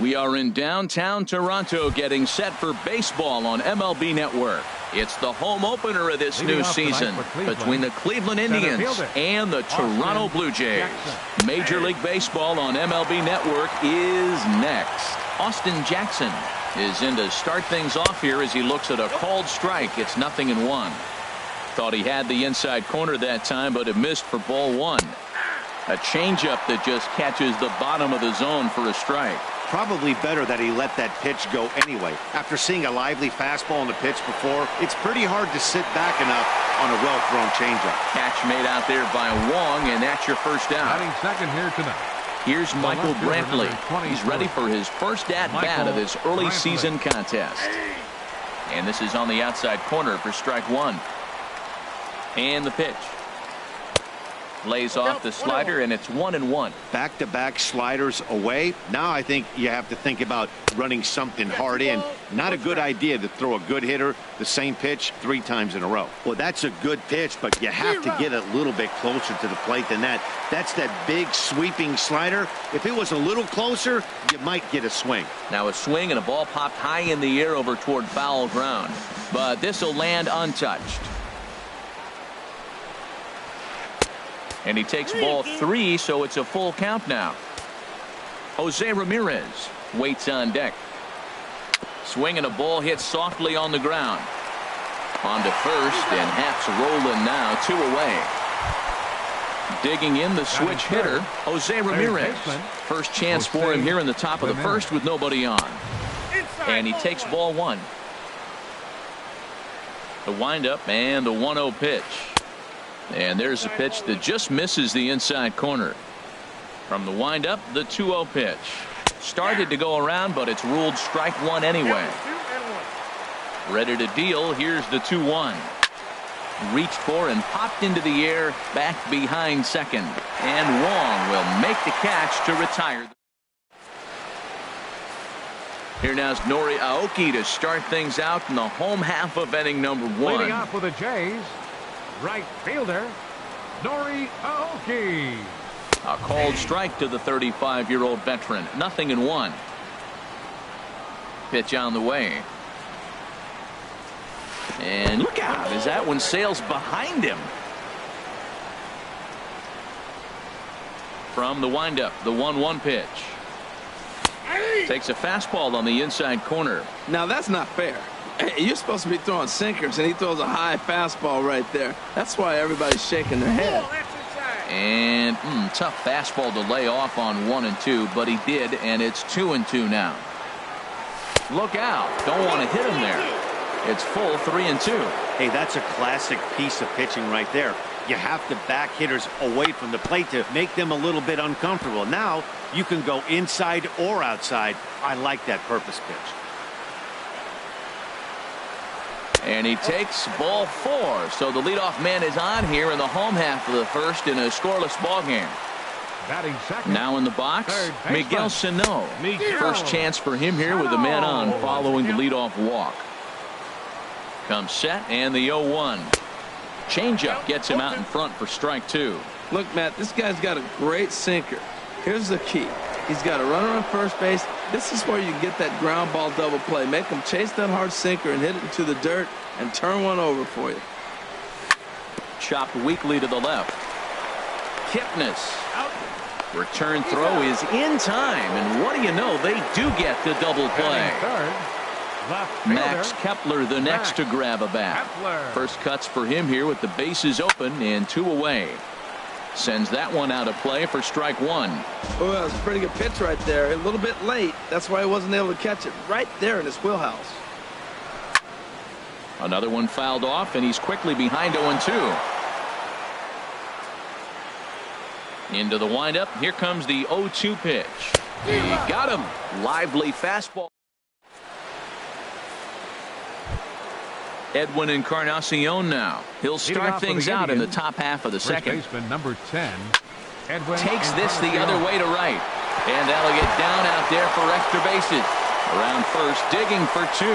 We are in downtown Toronto getting set for baseball on MLB Network. It's the home opener of this new season between the Cleveland Indians and the Toronto Blue Jays. Major League Baseball on MLB Network is next. Austin Jackson is in to start things off here as he looks at a called strike. It's 0-1. Thought he had the inside corner that time, but it missed for ball one. A changeup that just catches the bottom of the zone for a strike. Probably better that he let that pitch go anyway. After seeing a lively fastball on the pitch before, it's pretty hard to sit back enough on a well-thrown changeup. Catch made out there by Wong, and that's your first down. Batting second here tonight. Here's Michael Brantley. He's ready for his first at-bat of this early season contest. And this is on the outside corner for strike one. And the pitch. Lays off the slider, and it's 1-1. Back-to-back sliders away. Now I think you have to think about running something hard in. Not a good idea to throw a good hitter the same pitch 3 times in a row. Well, that's a good pitch, but you have to get a little bit closer to the plate than that. That's that big sweeping slider. If it was a little closer, you might get a swing. Now a swing and a ball popped high in the air over toward foul ground. But this will land untouched. And he takes ball 3, so it's a full count now. Jose Ramirez waits on deck. Swing and a ball hit softly on the ground. On to first, and Haps rolling now, 2 away. Digging in the switch hitter, Jose Ramirez. First chance for him here in the top of the first with nobody on. And he takes ball 1. The windup and the 1-0 pitch. And there's a pitch that just misses the inside corner. From the windup, the 2-0 pitch. Started to go around, but it's ruled strike one anyway. Ready to deal. Here's the 2-1. Reached for and popped into the air, back behind second. And Wong will make the catch to retire. Here now's Nori Aoki to start things out in the home half of inning number 1. Leading off for the Jays, right fielder, Nori Aoki. A called strike to the 35-year-old veteran. 0-1. Pitch on the way. And look out as that one sails behind him. From the windup, the 1-1 pitch. Takes a fastball on the inside corner. Now that's not fair. You're supposed to be throwing sinkers, and he throws a high fastball right there. That's why everybody's shaking their head. And tough fastball to lay off on 1 and 2, but he did, and it's 2 and 2 now. Look out. Don't want to hit him there. It's full 3 and 2. Hey, that's a classic piece of pitching right there. You have to back hitters away from the plate to make them a little bit uncomfortable. Now you can go inside or outside. I like that purpose pitch. And he takes ball 4. So the leadoff man is on here in the home half of the first in a scoreless ball game. Batting second. Now in the box, Miguel Sano. First chance for him here with the man on following the leadoff walk. Comes set and the 0-1. Changeup gets him out in front for strike 2. Look, Matt, this guy's got a great sinker. Here's the key. He's got a runner on first base. This is where you get that ground ball double play. Make him chase that hard sinker and hit it into the dirt and turn one over for you. Chopped weakly to the left. Kipnis. Return throw is in time, and what do you know, they do get the double play. Max Kepler the next to grab a bat. First cuts for him here with the bases open and 2 away. Sends that one out of play for strike 1. Oh, that was a pretty good pitch right there. A little bit late. That's why he wasn't able to catch it right there in his wheelhouse. Another one fouled off, and he's quickly behind 0-2. Into the windup. Here comes the 0-2 pitch. He got him. Lively fastball. Edwin Encarnacion now. He'll start things out in the top half of the second. Baseman number 10. Edwin takes this the other way to right. And that'll get down out there for extra bases. Around first, digging for 2.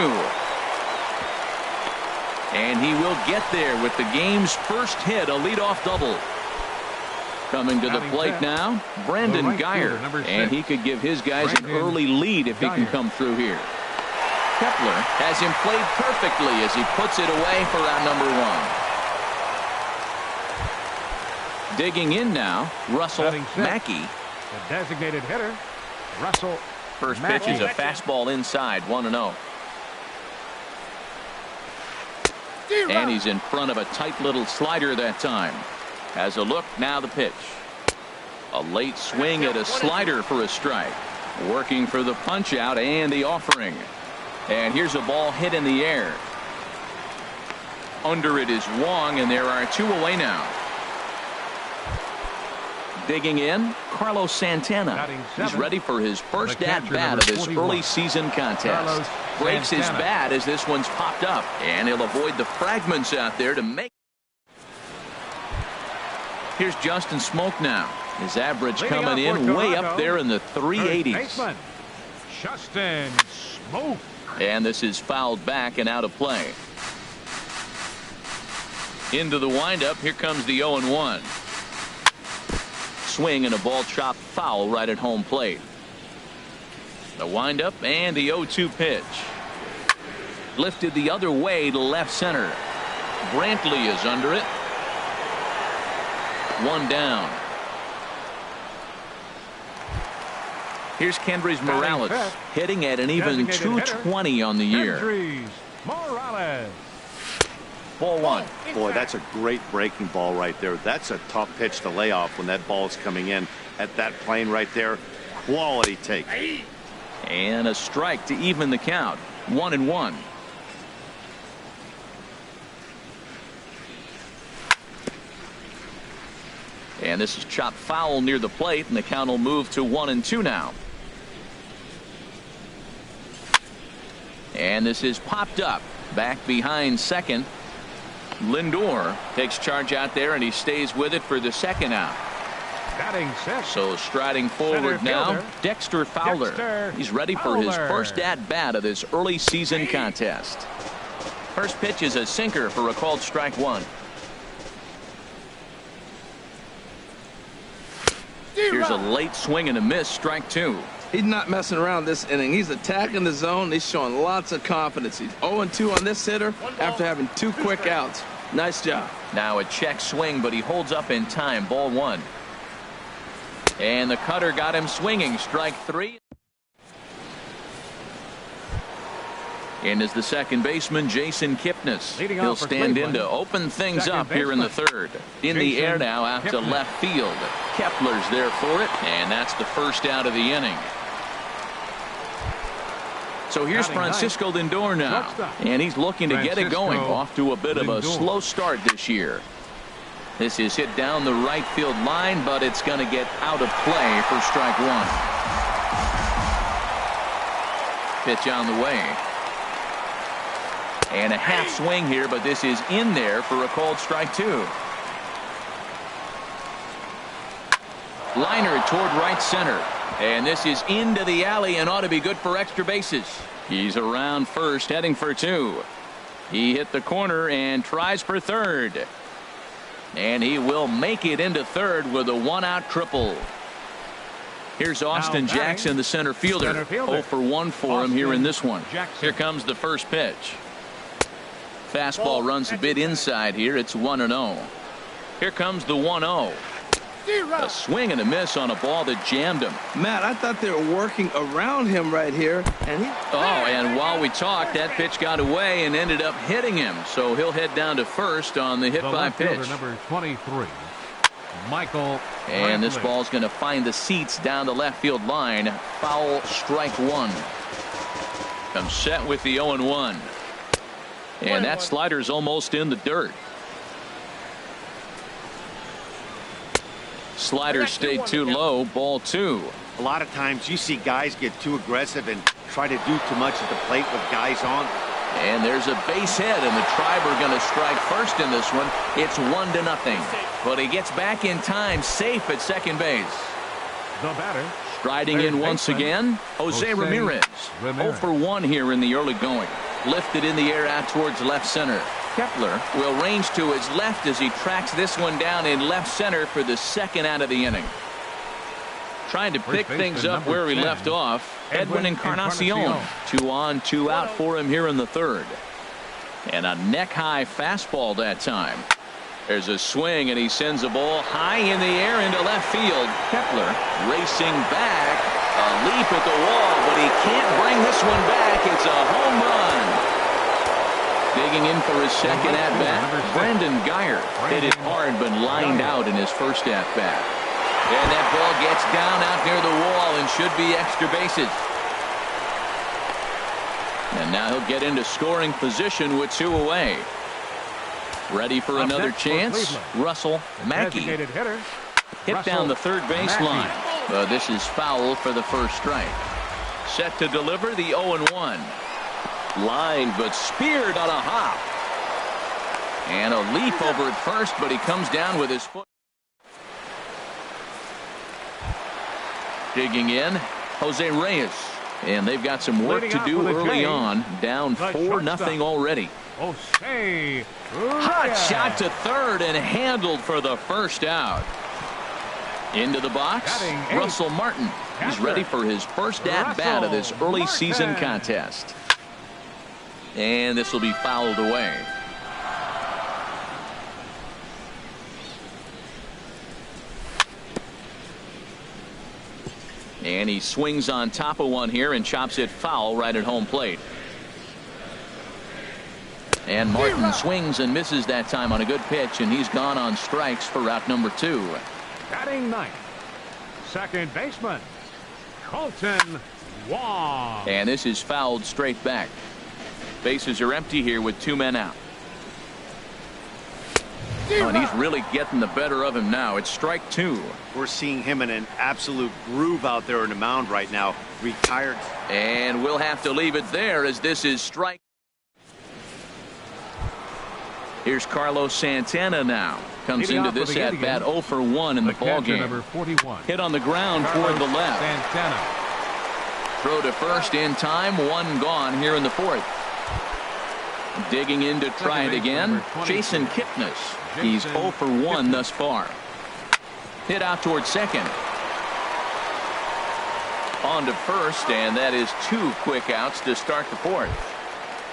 And he will get there with the game's first hit, a leadoff double. Coming to the plate now, Brandon Geyer, and he could give his guys an early lead if he can come through here. Kepler has him played perfectly as he puts it away for out number 1. Digging in now, Russell Mackey. The designated hitter, Russell. First pitch is a fastball inside, 1-0. And he's in front of a tight little slider that time. Has a look, now the pitch. A late swing at a slider for a strike. Working for the punch out and the offering. And here's a ball hit in the air. Under it is Wong, and there are 2 away now. Digging in, Carlos Santana. He's ready for his first at-bat of this early season contest. Breaks his bat as this one's popped up, and he'll avoid the fragments out there to make. Here's Justin Smoke now. His average coming in way up there in the 380s. Justin Smoke. And this is fouled back and out of play. Into the windup. Here comes the 0-1. Swing and a ball chopped foul right at home plate. The windup and the 0-2 pitch. Lifted the other way to left center. Brantley is under it. 1 down. Here's Kendrys Morales hitting at an even 220 on the year. Morales. Ball 1. Boy, that's a great breaking ball right there. That's a tough pitch to lay off when that ball is coming in at that plane right there. Quality take. And a strike to even the count. 1-1. And this is chopped foul near the plate, and the count will move to 1-2 now. And this is popped up back behind second. Lindor takes charge out there, and he stays with it for the second out. So striding forward now, Dexter Fowler. He's ready for his first at-bat of this early season contest. First pitch is a sinker for a called strike 1. Here's a late swing and a miss, strike 2. He's not messing around this inning. He's attacking the zone. He's showing lots of confidence. He's 0-2 on this hitter after having 2 quick outs. Nice job. Now a check swing, but he holds up in time. Ball 1. And the cutter got him swinging. Strike 3. In is the second baseman, Jason Kipnis. He'll stand in to open things up here in the third. In the air now out to left field. Kepler's there for it, and that's the first out of the inning. So here's Francisco Lindor now, and he's looking to get it going. Off to a bit of a slow start this year. This is hit down the right field line, but it's going to get out of play for strike 1. Pitch on the way. And a half swing here, but this is in there for a called strike 2. Liner toward right center. And this is into the alley and ought to be good for extra bases. He's around first, heading for 2. He hit the corner and tries for third. And he will make it into third with a 1-out triple. Here's Austin Jackson, the center fielder. 0 for 1 for him here in this one. Here comes the first pitch. Fastball runs a bit inside here. It's 1-0. Here comes the 1-0. A swing and a miss on a ball that jammed him. Matt, I thought they were working around him right here. And while we talked, that pitch got away and ended up hitting him. So he'll head down to first on the hit by pitch. Number 23, Michael. And this ball's going to find the seats down the left field line. Foul, strike 1. Comes set with the 0-1. And that slider's almost in the dirt. Slider stayed too low. Ball 2. A lot of times you see guys get too aggressive and try to do too much at the plate with guys on. And there's a base hit, and the Tribe are going to strike first in this one. It's 1-0. But he gets back in time, safe at second base. The batter. Striding in once again, Jose Ramirez. 0 for 1 here in the early going. Lifted in the air out towards left center. Kepler will range to his left as he tracks this one down in left center for the second out of the inning. Trying to pick things up where he left off. Edwin Encarnacion. 2 on, 2 out for him here in the third. And a neck-high fastball that time. There's a swing, and he sends a ball high in the air into left field. Kepler racing back. A leap at the wall, but he can't bring this one back. It's a home run. Digging in for his second at-bat, Brandon Geyer hit it hard but lined out in his first at-bat. And that ball gets down out near the wall and should be extra bases. And now he'll get into scoring position with 2 away. Ready for another chance. Russell Mackey hit down the third baseline. This is foul for the first strike. Set to deliver the 0-1. Line but speared on a hop. And a leap over at first, but he comes down with his foot. Digging in, Jose Reyes. And they've got some work to do early on. Down 4-0 already. Hot shot to third and handled for the first out. Into the box, Russell Martin. He's ready for his first at-bat of this early season contest. And this will be fouled away. And he swings on top of one here and chops it foul right at home plate. And Martin swings and misses that time on a good pitch, and he's gone on strikes for out number 2. Batting ninth, second baseman, Colton Wong. And this is fouled straight back. Bases are empty here with 2 men out. Oh, and he's really getting the better of him now. It's strike 2. We're seeing him in an absolute groove out there in the mound right now. Retired. And we'll have to leave it there as this is strike. Here's Carlos Santana now. Comes into this at bat 0 for 1 in the ball game. Hit on the ground toward the left. Santana. Throw to first in time. 1 gone here in the fourth. Digging in to try it again. Jason Kipnis. He's 0 for 1 thus far. Hit out toward second. On to first, and that is 2 quick outs to start the fourth.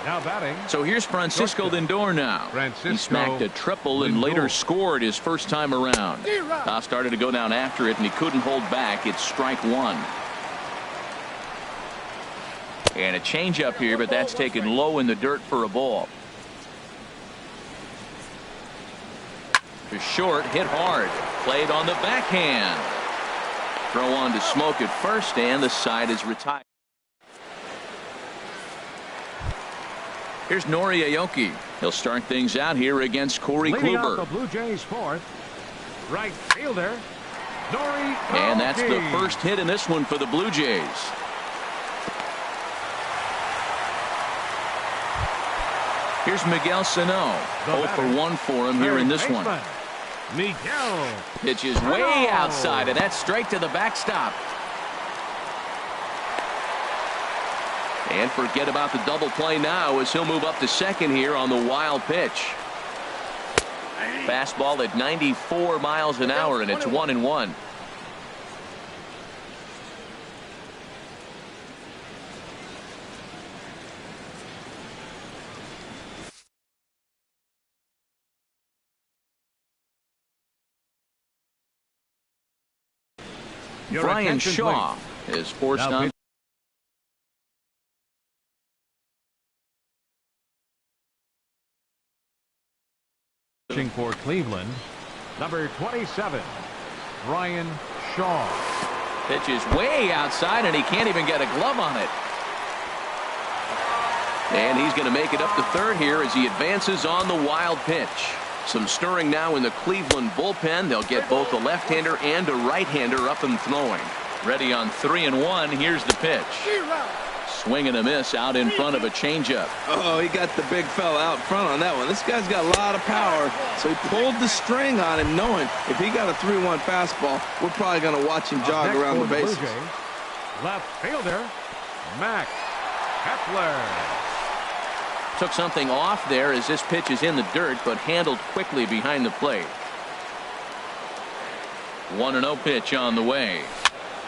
Now batting. So here's Francisco Lindor now. He smacked a triple and later scored his first time around. Started to go down after it, and he couldn't hold back. It's strike 1. And a changeup here, but that's taken low in the dirt for a ball. To short, hit hard. Played on the backhand. Throw on to Smoke at first, and the side is retired. Here's Nori Aoki. He'll start things out here against Corey Kluber. The Blue Jays fourth, right fielder, Nori Aoki. And that's the first hit in this one for the Blue Jays. Here's Miguel Sano. 0 for 1 for him here in this one. Miguel. Pitch is way outside, and that's straight to the backstop. And forget about the double play now as he'll move up to second here on the wild pitch. Fastball at 94 miles an hour, and it's 1-1. Brian Shaw is forced on. For Cleveland, number 27, Brian Shaw. Pitch is way outside, and he can't even get a glove on it. And he's going to make it up to third here as he advances on the wild pitch. Some stirring now in the Cleveland bullpen. They'll get both a left-hander and a right-hander up and throwing. Ready on 3-1. Here's the pitch. Swing and a miss out in front of a changeup. Oh, he got the big fella out front on that one. This guy's got a lot of power, so he pulled the string on him, knowing if he got a 3-1 fastball, we're probably going to watch him jog around the bases. Left fielder, Max Kepler. took something off there as this pitch is in the dirt, but handled quickly behind the plate. 1-0 pitch on the way.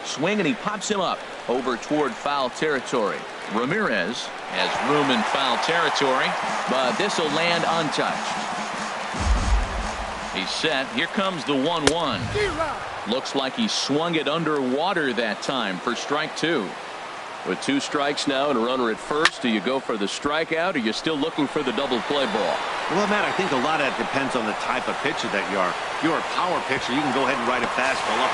Swing, and he pops him up over toward foul territory. Ramirez has room in foul territory, but this will land untouched. He's set. Here comes the 1-1. Looks like he swung it underwater that time for strike 2. With 2 strikes now and a runner at first, do you go for the strikeout, or you're still looking for the double play ball? Well, Matt, I think a lot of that depends on the type of pitcher that you are. If you're a power pitcher, you can go ahead and ride a fastball up.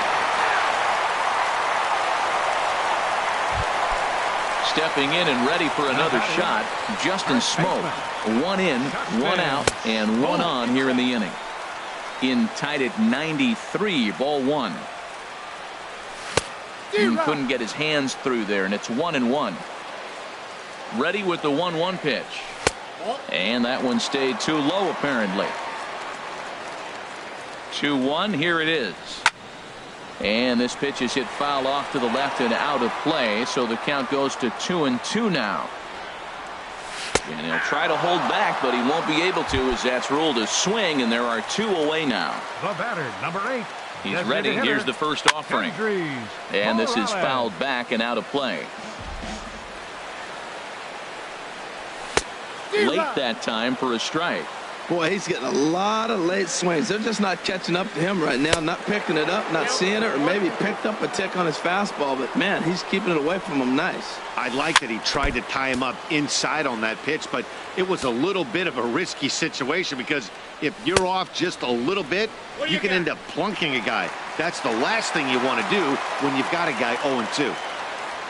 Stepping in and ready for another shot, Justin Smoke. 1 in, 1 out, and 1 on here in the inning. In tied at 93, ball 1. Couldn't get his hands through there, and it's 1-1. Ready with the 1-1 pitch. And that one stayed too low, apparently. 2-1, here it is. And this pitch is hit foul off to the left and out of play, so the count goes to 2-2 now. And he'll try to hold back, but he won't be able to, as that's ruled a swing, and there are 2 away now. The batter, number 8. He's ready. Here's the first offering. And this is fouled back and out of play. Late that time for a strike. Boy, he's getting a lot of late swings. They're just not catching up to him right now, not picking it up, not seeing it, or maybe picked up a tick on his fastball. But, man, he's keeping it away from him nice. I like that he tried to tie him up inside on that pitch, but it was a little bit of a risky situation, because if you're off just a little bit, you can end up plunking a guy. That's the last thing you want to do when you've got a guy 0-2.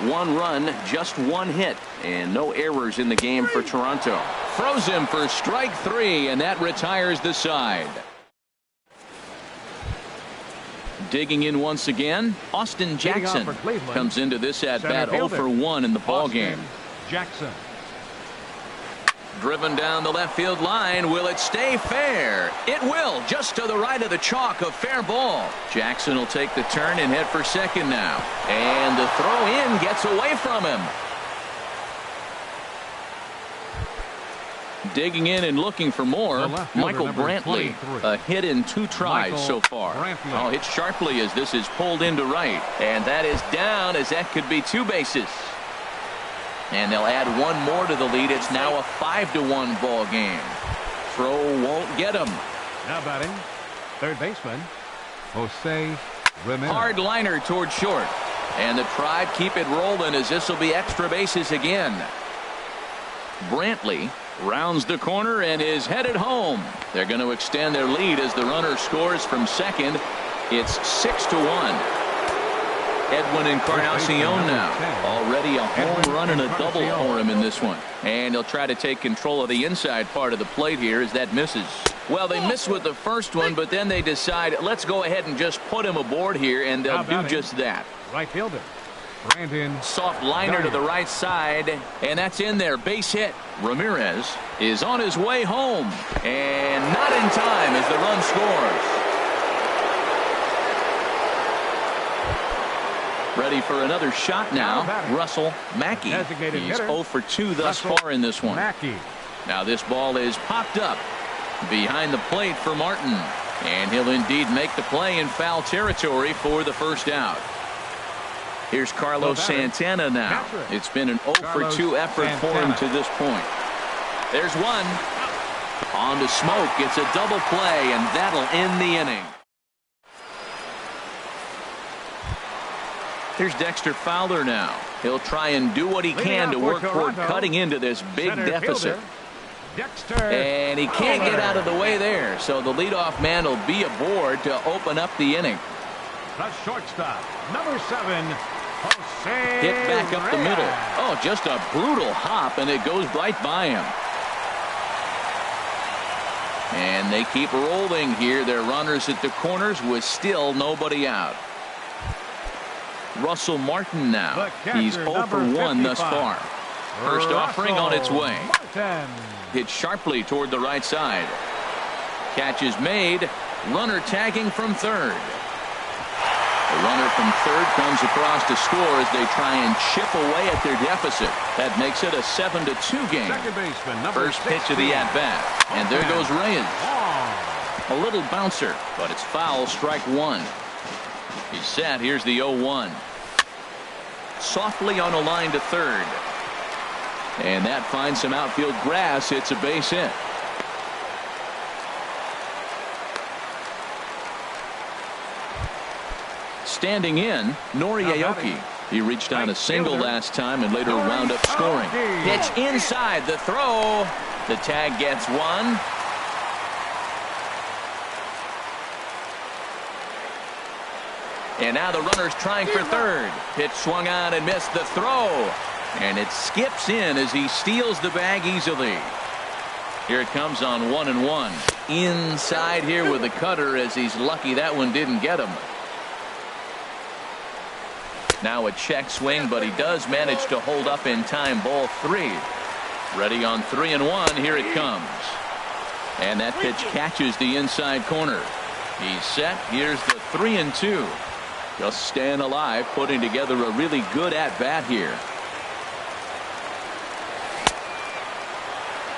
1 run, just 1 hit, and no errors in the game for Toronto. Throws him for strike 3, and that retires the side. Digging in once again, Austin Jackson comes into this at bat 0 for 1 in the ball game. Jackson. Driven down the left field line. Will it stay fair? It will, just to the right of the chalk, a fair ball. Jackson will take the turn and head for second now. And the throw in gets away from him. Digging in and looking for more, Michael Brantley. A hit in 2 tries so far. Oh, hit sharply as this is pulled into right. And that is down, as that could be 2 bases. And they'll add 1 more to the lead. It's now a 5-1 ball game. Throw won't get him. Now batting, third baseman, Jose Ramirez. Hard liner toward short. And the Tribe keep it rolling, as this will be extra bases again. Brantley rounds the corner and is headed home. They're going to extend their lead as the runner scores from second. It's 6-1. Edwin Encarnacion now. Already a home run and a double for him in this one. And he'll try to take control of the inside part of the plate here as that misses. Well, they miss with the first one, but then they decide, let's go ahead and just put him aboard here, and they'll do just that. Right fielder, Brandon. Soft liner to the right side, and that's in there. Base hit. Ramirez is on his way home, and not in time as the run scores. Ready for another shot now. Russell Mackey. He's 0 for 2 thus far in this one. Now this ball is popped up behind the plate for Martin. And he'll indeed make the play in foul territory for the first out. Here's Carlos Santana now. It's been an 0 for 2 effort for him to this point. There's one. On to Smoke. It's a double play, and that'll end the inning. Here's Dexter Fowler now. He'll try and do what he can to work toward cutting into this big deficit. And he can't get out of the way there, so the leadoff man will be aboard to open up the inning. The shortstop, number 7, Jose Hit back up the middle. Oh, just a brutal hop, and it goes right by him. And they keep rolling here. They're runners at the corners with still nobody out. Russell Martin now. He's 0 for 1 thus far. First offering on its way. Hit sharply toward the right side. Catch is made. Runner tagging from third. The runner from third comes across to score as they try and chip away at their deficit. That makes it a 7-2 game. Second baseman, number First pitch of the at-bat. And there goes Reyes. A little bouncer, but it's foul, strike one. He's set. Here's the 0-1. Softly on a line to third. And that finds some outfield grass. It's a base hit. Standing in, Aoki. He reached on a single last time and later wound up scoring. Pitch inside, the throw. The tag gets one. And now the runner's trying for third. Pitch swung on and missed the throw. And it skips in as he steals the bag easily. Here it comes on 1-1. Inside here with the cutter as he's lucky that one didn't get him. Now a check swing, but he does manage to hold up in time. Ball three. Ready on 3-1. Here it comes. And that pitch catches the inside corner. He's set. Here's the 3-2. Just staying alive, putting together a really good at-bat here.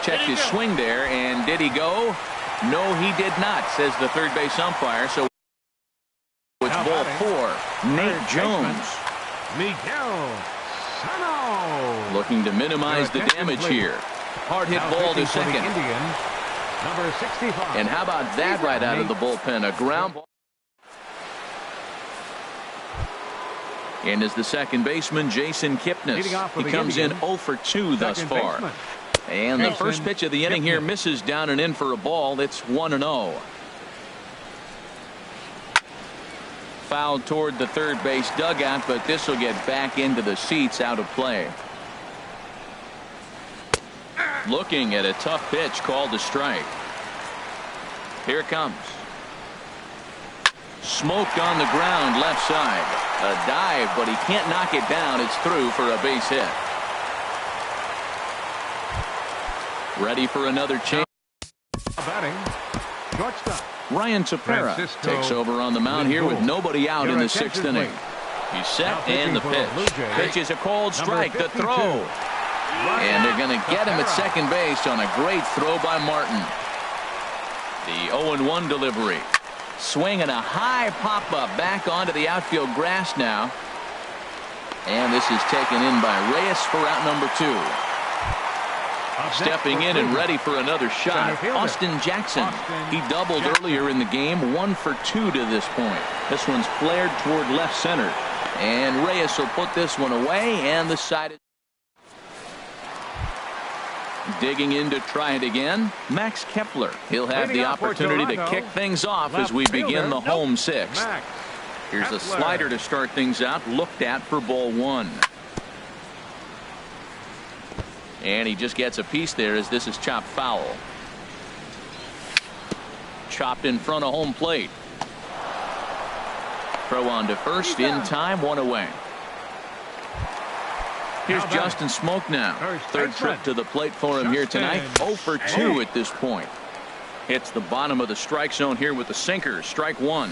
Checked his swing there, and did he go? No, he did not, says the third base umpire. So it's ball four. Nate Jones. Miguel Sano. Looking to minimize the damage here. Hard hit ball to second. Number 65. And how about that right out of the bullpen? A ground ball. And is the second baseman, Jason Kipnis. He comes in 0 for 2 thus far. And the first pitch of the inning here misses down and in for a ball. It's 1-0. Fouled toward the third base dugout, but this will get back into the seats, out of play. Looking at a tough pitch called a strike. Here it comes. Smoked on the ground left side. A dive, but he can't knock it down. It's through for a base hit. Ready for another change. Batting. Shortstop. Ryan Tepera takes over on the mound here with nobody out in the sixth inning. He's set, and the pitch. Pitch is a cold strike. The throw. And they're going to get him at second base on a great throw by Martin. The 0-1 delivery. Swing and a high pop-up back onto the outfield grass now. And this is taken in by Reyes for out number 2. Stepping in and ready for another shot, Austin Jackson. He doubled earlier in the game, 1 for 2 to this point. This one's flared toward left center. And Reyes will put this one away, and the side is digging in to try it again. Max Kepler. He'll have the opportunity to kick things off as we begin the home sixth. Here's a slider to start things out, looked at for ball 1. And he just gets a piece there as this is chopped foul. Chopped in front of home plate. Throw on to first in time, 1 away. Here's Justin Smoke now. Third trip to the plate for him here tonight. 0 for 2 at this point. Hits the bottom of the strike zone here with the sinker. Strike 1.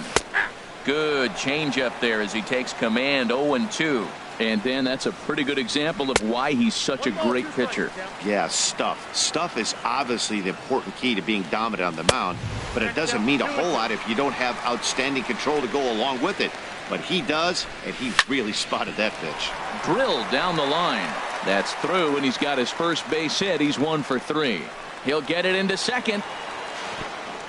Good changeup there as he takes command. 0-2. And Dan, that's a pretty good example of why he's such a great pitcher. Yeah, stuff. Stuff is obviously the important key to being dominant on the mound, but it doesn't mean a whole lot if you don't have outstanding control to go along with it. But he does, and he really spotted that pitch. Drilled down the line. That's through, and he's got his first base hit. He's 1 for 3. He'll get it into second.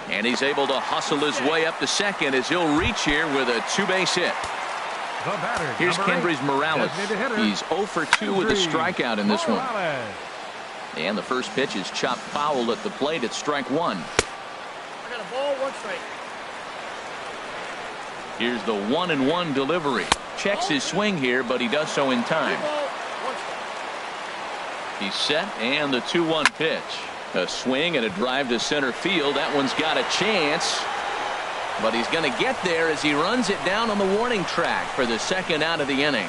And he's able to hustle his way up to second as he'll reach here with a 2-base hit. Here's Kendrys Morales. He's 0 for 2 with a strikeout in this one. And the first pitch is chopped foul at the plate at strike 1. I got a ball, 1 strike. Here's the 1-1 delivery. Checks his swing here, but he does so in time. He's set, and the 2-1 pitch. A swing and a drive to center field. That one's got a chance. But he's going to get there as he runs it down on the warning track for the second out of the inning.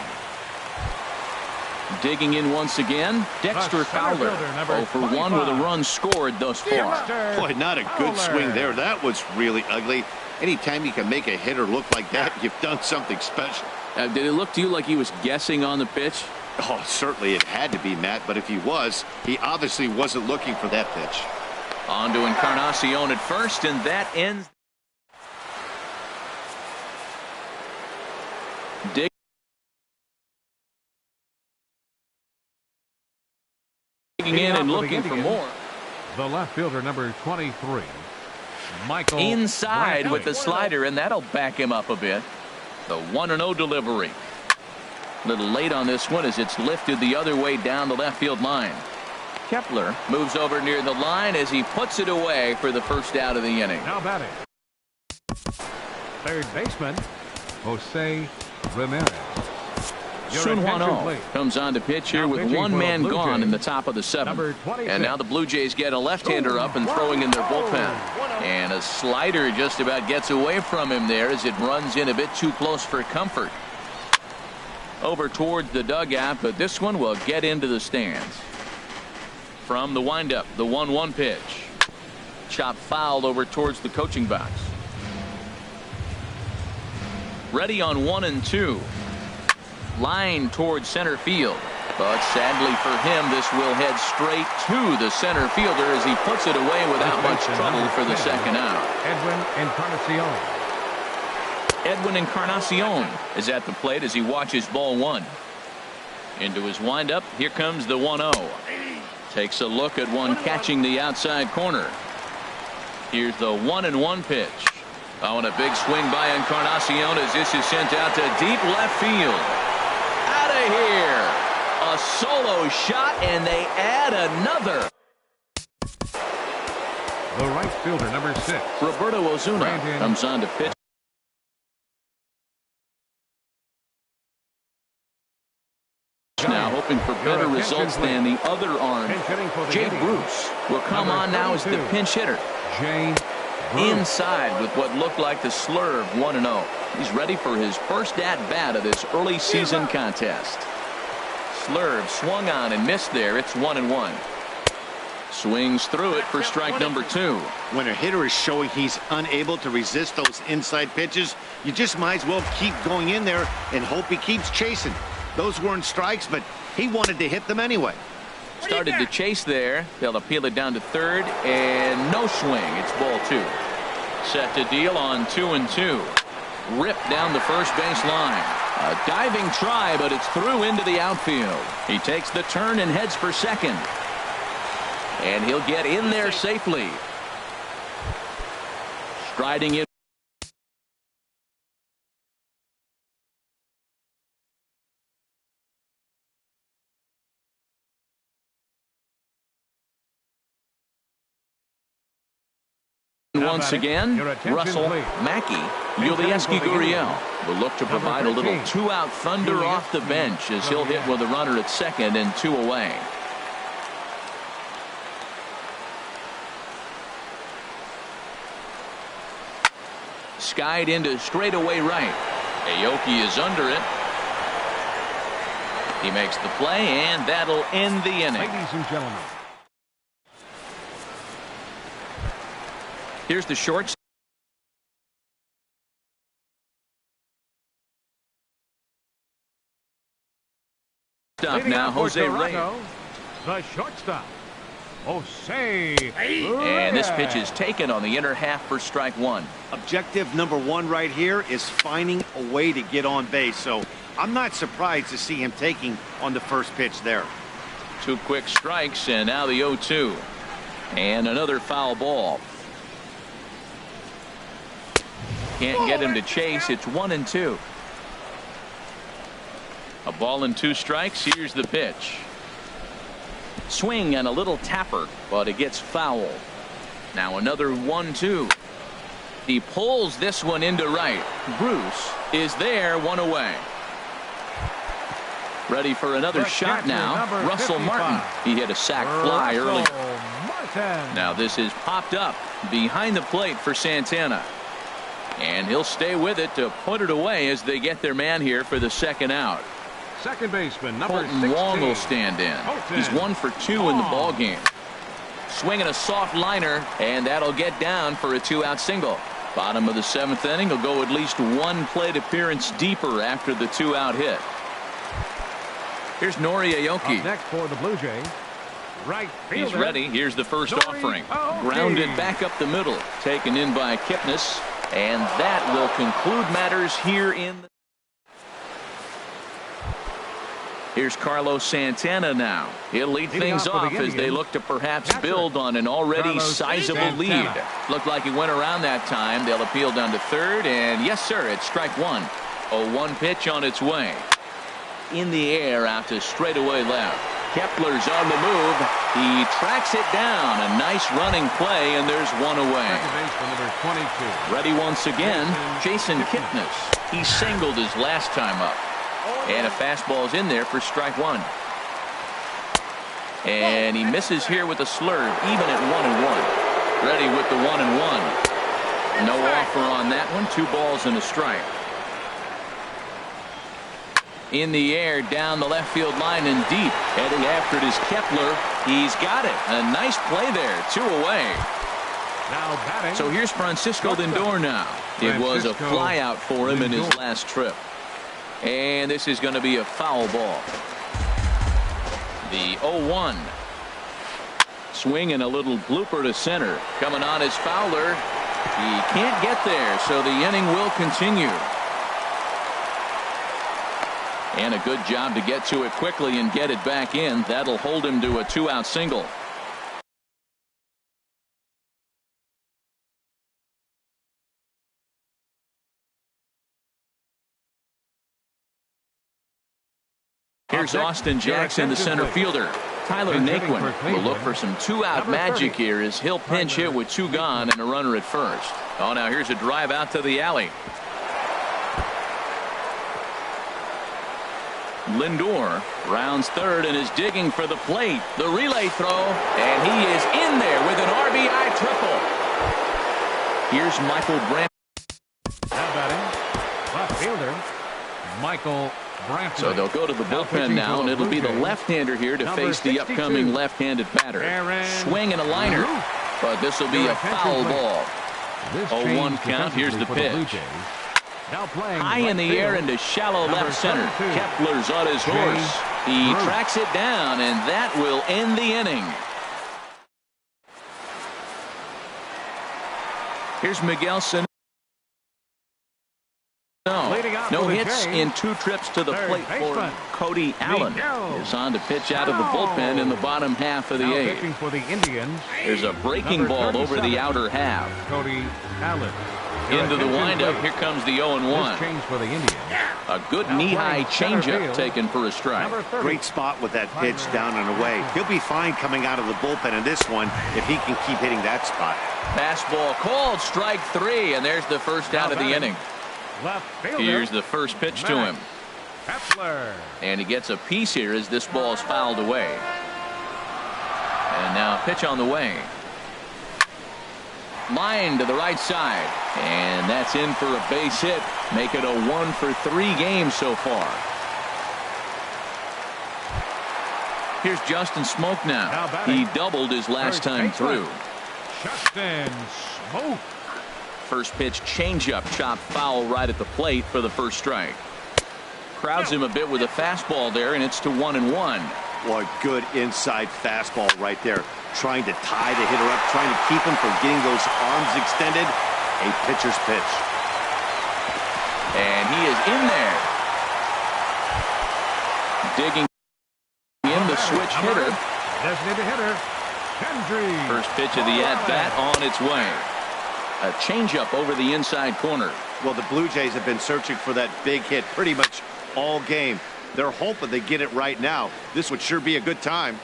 Digging in once again, Dexter Fowler. 0 for 1 with a run scored thus far. Boy, not a good swing there. That was really ugly. Anytime you can make a hitter look like that, you've done something special. Did it look to you like he was guessing on the pitch? Oh, certainly it had to be, Matt, but if he was, he obviously wasn't looking for that pitch. On to Encarnacion at first, and that ends. Digging in and looking for more. The left fielder, number 23, Michael. Inside Brantley. with the slider, and that'll back him up a bit. The 1-0 delivery. A little late on this one as it's lifted the other way down the left field line. Kepler moves over near the line as he puts it away for the first out of the inning. Now batting. Third baseman, Jose Ramirez. Sun Hwano comes on to pitch here with one man gone in the top of the seventh. And now the Blue Jays get a left-hander up and throwing in their bullpen. And a slider just about gets away from him there as it runs in a bit too close for comfort. Over towards the dugout, but this one will get into the stands. From the windup, the 1-1 pitch. Chop foul over towards the coaching box. Ready on 1-2. Line towards center field, but sadly for him this will head straight to the center fielder as he puts it away without much trouble for the second out. Edwin Encarnacion is at the plate as he watches ball one. Into his windup, here comes the 1-0. Takes a look at one catching the outside corner. Here's the 1-1 pitch. Oh, and a big swing by Encarnacion as this is sent out to deep left field. Out of here. A solo shot, and they add another. The right fielder, number 6. Roberto Ozuna comes on to pitch. Now hoping for better results than the other arm. Jay Bruce will come on now as the pinch hitter. Inside with what looked like the slurve 1-0. He's ready for his first at-bat of this early season contest. Slurve swung on and missed there. It's 1-1. Swings through it for strike number 2. When a hitter is showing he's unable to resist those inside pitches, you just might as well keep going in there and hope he keeps chasing. Those weren't strikes, but he wanted to hit them anyway. Started to chase there. They'll appeal it down to third, and no swing. It's ball 2. Set to deal on 2-2. Ripped down the first base line. A diving try, but it's through into the outfield. He takes the turn and heads for second. And he'll get in there safely. Striding in. Once again, Russell, Mackey, Yulieski Gurriel will look to provide a little two-out thunder off the bench as he'll hit with a runner at second and 2 away. Skied into straightaway right. Aoki is under it. He makes the play, and that'll end the inning. Ladies and gentlemen. Here's the shortstop. Now Jose Reyes. The shortstop, Jose. And this pitch is taken on the inner half for strike 1. Objective number 1 right here is finding a way to get on base. So I'm not surprised to see him taking on the first pitch there. 2 quick strikes, and now the 0-2. And another foul ball. Can't get him to chase. It's 1-2. A ball and 2 strikes. Here's the pitch. Swing and a little tapper, but it gets foul. Now another 1-2. He pulls this one into right. Bruce is there, 1 away. Ready for another shot now. Russell Martin. He hit a sac fly earlier. Now this is popped up behind the plate for Santana. And he'll stay with it to put it away as they get their man here for the second out. Second baseman, number Colton 16. Wong will stand in. He's 1 for 2 in the ball game. Swinging a soft liner, and that'll get down for a 2-out single. Bottom of the 7th inning. He'll go at least one plate appearance deeper after the 2-out hit. Here's Nori Aoki. Up next for the Blue Jays, right fielder. He's ready. Here's the first Nori offering. Aoki. Grounded back up the middle. Taken in by Kipnis. And that will conclude matters here in the... Here's Carlos Santana now. He'll lead things off as they look to perhaps build on an already sizable lead. Looked like he went around that time. They'll appeal down to third, and yes, sir, it's strike one. 0-1 pitch on its way. In the air out to straightaway left. Kepler's on the move. He tracks it down. A nice running play, and there's one away. Ready once again, Jason Kipnis. He singled his last time up. And a fastball's in there for strike one. And he misses here with a slurve, even at 1-1. Ready with the 1-1. No offer on that one. 2 balls and a strike. In the air, down the left field line and deep. Heading after it is Kepler. He's got it. A nice play there. 2 away. Now batting. So here's Francisco Lindor now. It was a flyout for him in his last trip. And this is going to be a foul ball. The 0-1. Swing and a little blooper to center. Coming on is Fowler. He can't get there, so the inning will continue. And a good job to get to it quickly and get it back in. That'll hold him to a 2-out single. Here's Austin Jackson, the center fielder. Tyler Naquin will look for some 2-out magic here as he'll pinch hit with 2 gone and a runner at first. Oh, now here's a drive out to the alley. Lindor rounds third and is digging for the plate. The relay throw, and he is in there with an RBI triple. Here's Michael Brantley. Now batting, left fielder, Michael Brantley. So they'll go to the bullpen now, and it'll be the left-hander here to face the upcoming left-handed batter. Swing and a liner, but this will be a foul ball. 0-1 count. Here's the pitch. High in the air into shallow left center. Kepler's on his horse. He tracks it down, and that will end the inning. Here's Miguel Sano. No hits in 2 trips to the plate for Cody Allen. Is on to pitch out of the bullpen in the bottom half of the 8th. There's a breaking ball over the outer half. Cody Allen. Into the windup. Here comes the 0-1. A good knee-high changeup taken for a strike. Great spot with that pitch down and away. He'll be fine coming out of the bullpen in this one if he can keep hitting that spot. Fastball called, strike 3, and there's the first out of the inning. Here's the first pitch to him. And he gets a piece here as this ball is fouled away. And now a pitch on the way. Line to the right side. And that's in for a base hit. Make it a 1-for-3 game so far. Here's Justin Smoke now. He doubled his last time through. Justin Smoke. First pitch changeup, chopped foul right at the plate for the first strike. Crowds him a bit with a fastball there, and it's to 1-1. What good inside fastball right there. Trying to tie the hitter up, trying to keep him from getting those arms extended. A pitcher's pitch. And he is in there. Digging in the switch hitter. Designated hitter, Hendry. First pitch of the at-bat on its way. A changeup over the inside corner. Well, the Blue Jays have been searching for that big hit pretty much all game. They're hoping they get it right now. This would sure be a good time.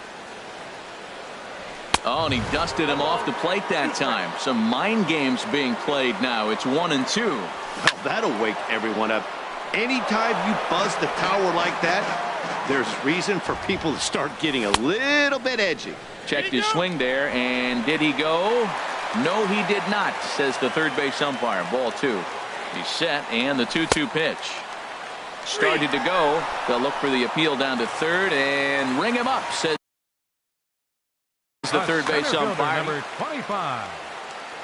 Oh, and he dusted him off the plate that time. Some mind games being played now. It's 1-2. Well, that'll wake everyone up. Anytime you buzz the tower like that, there's reason for people to start getting a little bit edgy. Checked his swing there, and did he go? No, he did not, says the third base umpire. Ball 2. He's set, and the 2-2 pitch. Started to go. They'll look for the appeal down to third and ring him up, says the third base umpire. Number 25.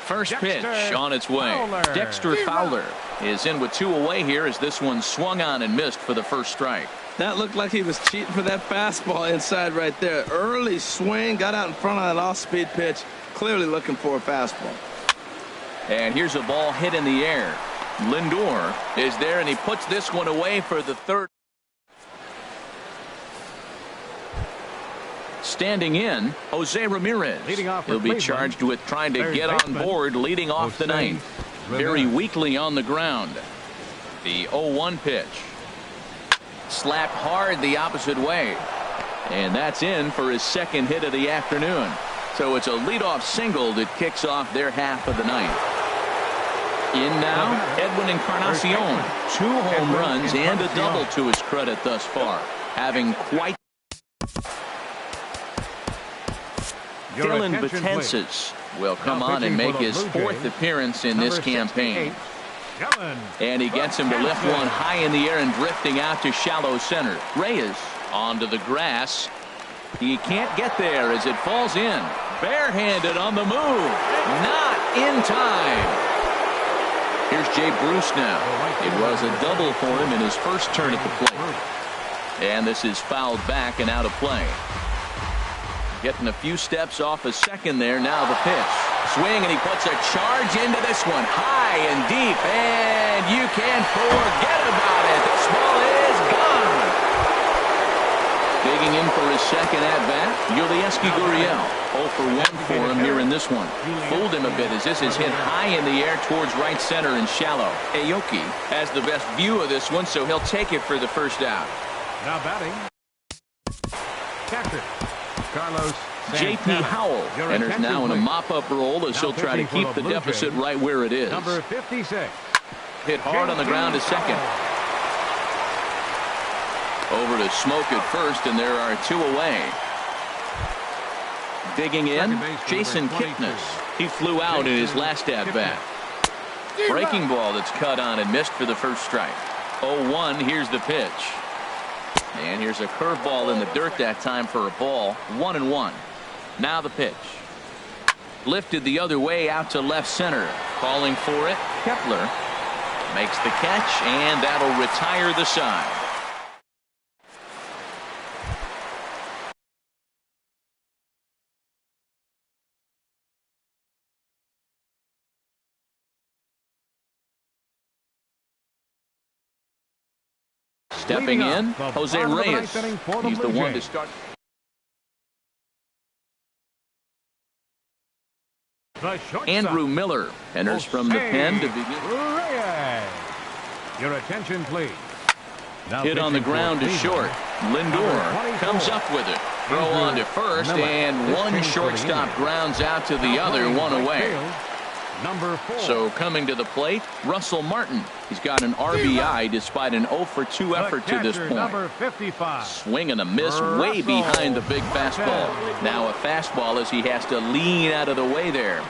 First pitch on its way. Dexter Fowler is in with 2 away here as this one swung on and missed for the first strike. That looked like he was cheating for that fastball inside right there. Early swing, got out in front of that off-speed pitch, clearly looking for a fastball. And here's a ball hit in the air. Lindor is there, and he puts this one away for the third. Standing in, Jose Ramirez. He'll be charged with trying to get on board leading off the ninth. Very weakly on the ground. The 0-1 pitch. Slapped hard the opposite way. And that's in for his second hit of the afternoon. So it's a leadoff single that kicks off their half of the ninth. In now, Edwin Encarnacion. 2 home runs and a double to his credit thus far. Having quite. Dylan Betances will come on and make his 4th appearance in this campaign. And he gets him to lift one high in the air and drifting out to shallow center. Reyes onto the grass. He can't get there as it falls in. Barehanded on the move. Not in time. Here's Jay Bruce now. It was a double for him in his first turn at the plate. And this is fouled back and out of play. Getting a few steps off a second there. Now the pitch. Swing, and he puts a charge into this one. High and deep, and you can't forget about it. This ball is gone. Digging in for his second at-bat, Yulieski Gurriel. 0 for 1 for him here in this one. Fooled him a bit as this is hit high in the air towards right center and shallow. Aoki has the best view of this one, so he'll take it for the first out. Now batting. Catcher. Carlos J.P. Howell enters now in a mop-up role as he'll try to keep the deficit right where it is. Number 56. Hit hard on the ground to second. Over to Smoke at first, and there are 2 away. Digging in, Jason Kipnis. He flew out in his last at-bat. Breaking ball that's cut on and missed for the first strike. 0-1, here's the pitch. And here's a curveball in the dirt that time for a ball. 1-1. Now the pitch. Lifted the other way out to left center. Calling for it. Kepler makes the catch, and that'll retire the side. Stepping in, Jose Reyes. He's the one to start. Andrew Miller enters from the pen to begin. Your attention, please. Hit on the ground to short. Lindor comes up with it. Throw on to first, and one shortstop grounds out to the other, 1 away. Number 4. So coming to the plate, Russell Martin. He's got an RBI despite an 0 for 2 effort to this point. Number 55. Swing and a miss way behind the big fastball. Now a fastball as he has to lean out of the way there.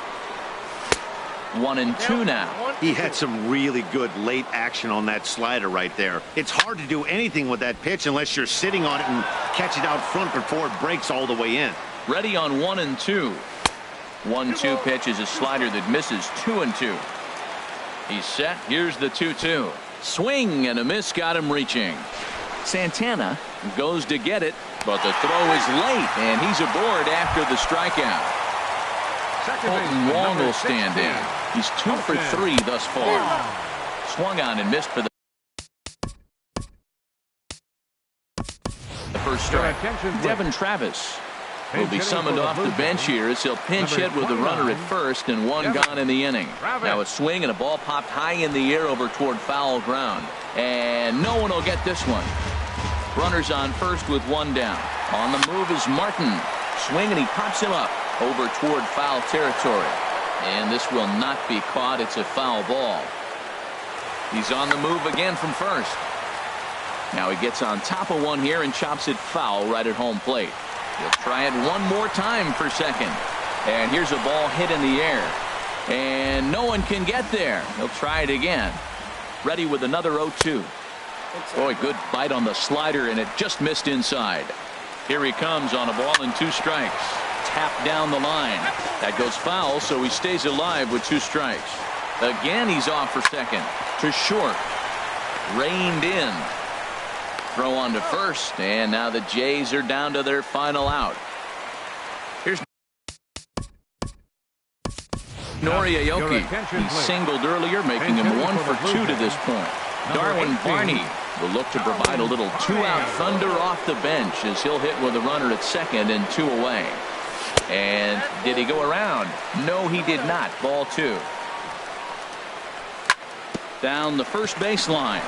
1-2 now. He had some really good late action on that slider right there. It's hard to do anything with that pitch unless you're sitting on it and catch it out front before it breaks all the way in. Ready on 1-2. 1-2 pitch is a slider that misses. 2-2. He's set. Here's the 2-2. Swing and a miss got him reaching. Santana goes to get it, but the throw is late, and he's aboard after the strikeout. Colton Wong will stand in. He's 2 for 3 thus far. Swung on and missed for the first strike. Devin Travis will be summoned off the bench here as he'll pinch hit with the runner at first and 1 gone in the inning. Now a swing and a ball popped high in the air over toward foul ground. And no one will get this one. Runners on first with 1 down. On the move is Martin. Swing and he pops him up over toward foul territory. And this will not be caught. It's a foul ball. He's on the move again from first. Now he gets on top of one here and chops it foul right at home plate. He'll try it one more time for second. And here's a ball hit in the air. And no one can get there. He'll try it again. Ready with another 0-2. Boy, good bite on the slider, and it just missed inside. Here he comes on a ball and 2 strikes. tapped down the line. That goes foul, so he stays alive with 2 strikes. Again, he's off for second. To short. Reined in. Throw on to first, and now the Jays are down to their final out. Here's Nori Aoki. He singled earlier, making him 1 for 2 to this point. Darwin Barney will look to provide a little 2-out thunder off the bench as he'll hit with a runner at second and 2 away. And did he go around? No, he did not. Ball 2. Down the first baseline.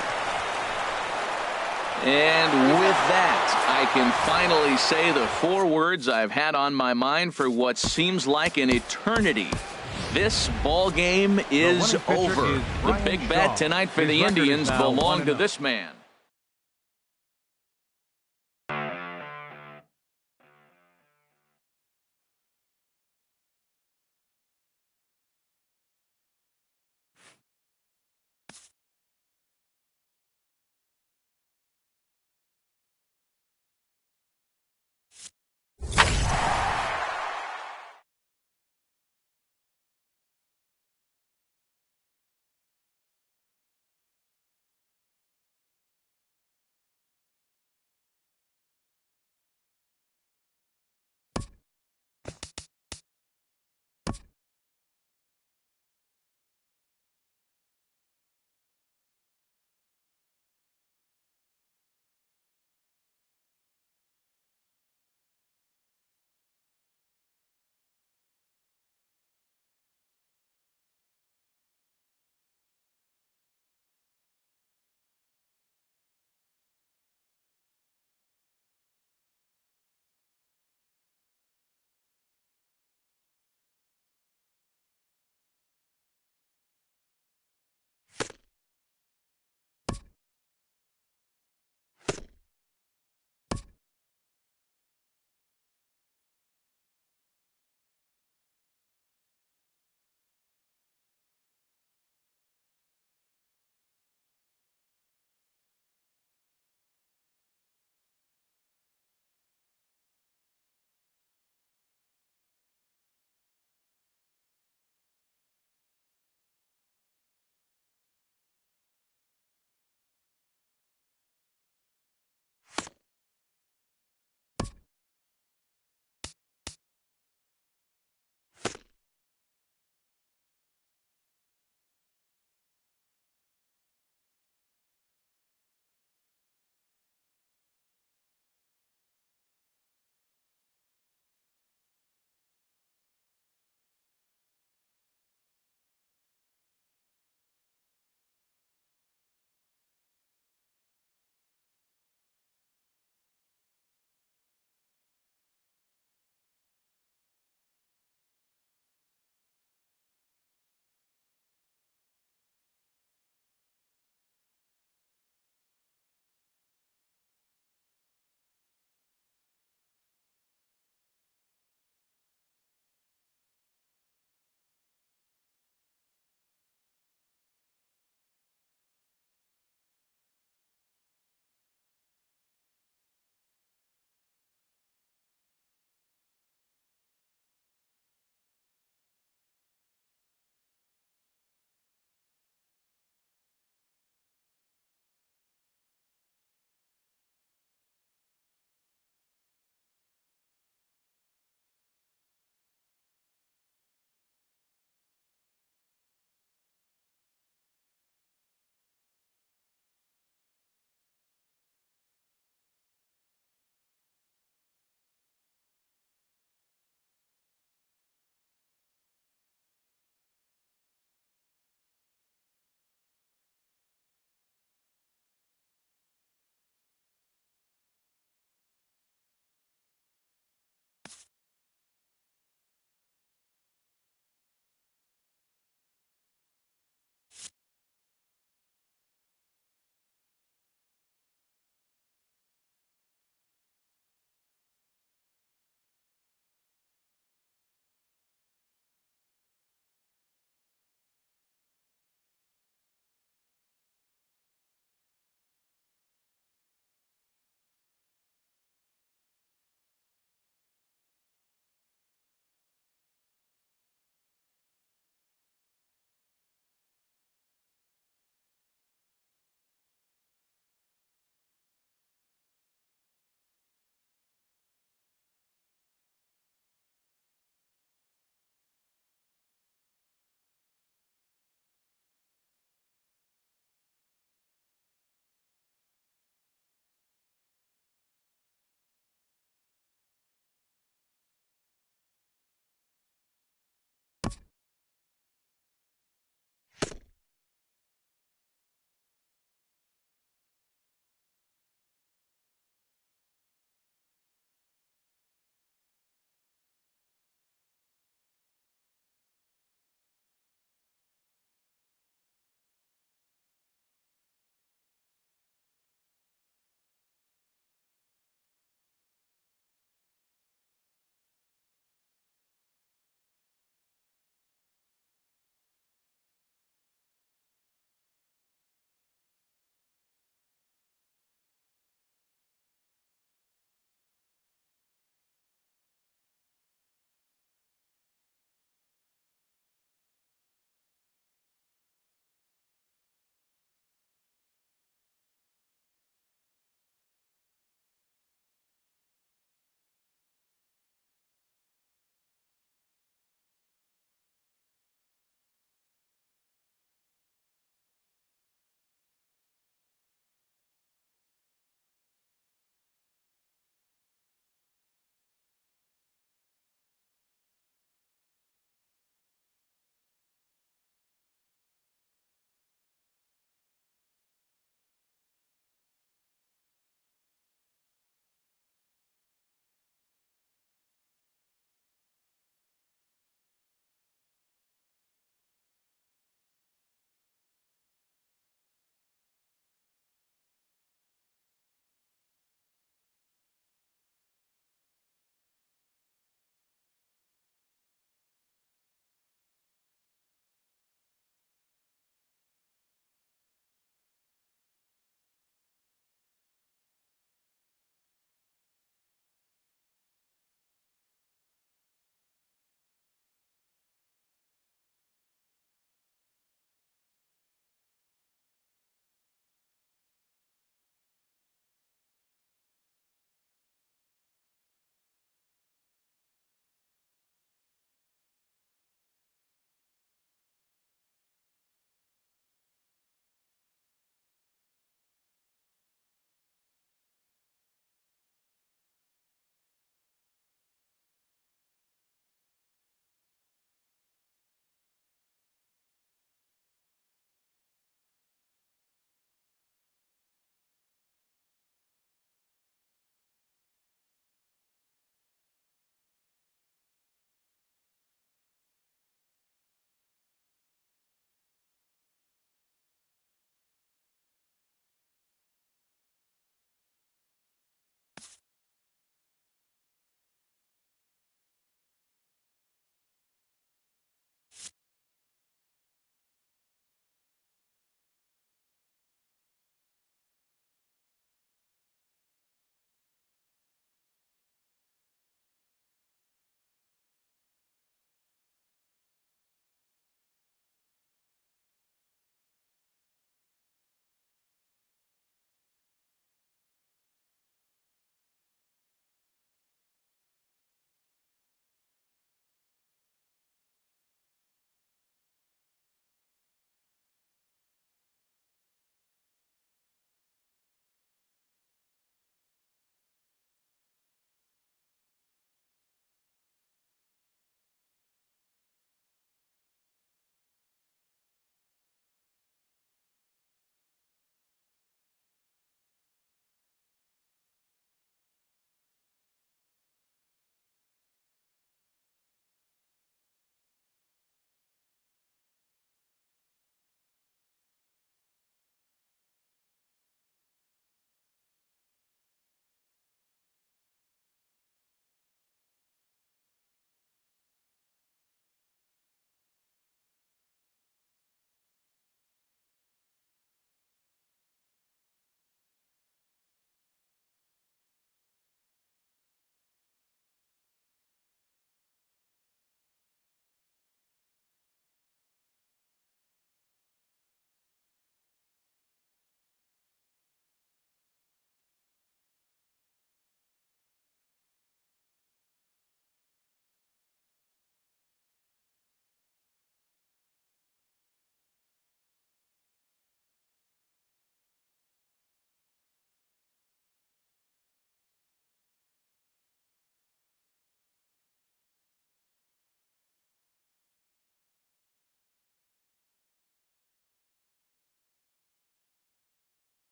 And with that, I can finally say the 4 words I've had on my mind for what seems like an eternity. This ball game is over. The big bat tonight for the Indians belonged to this man.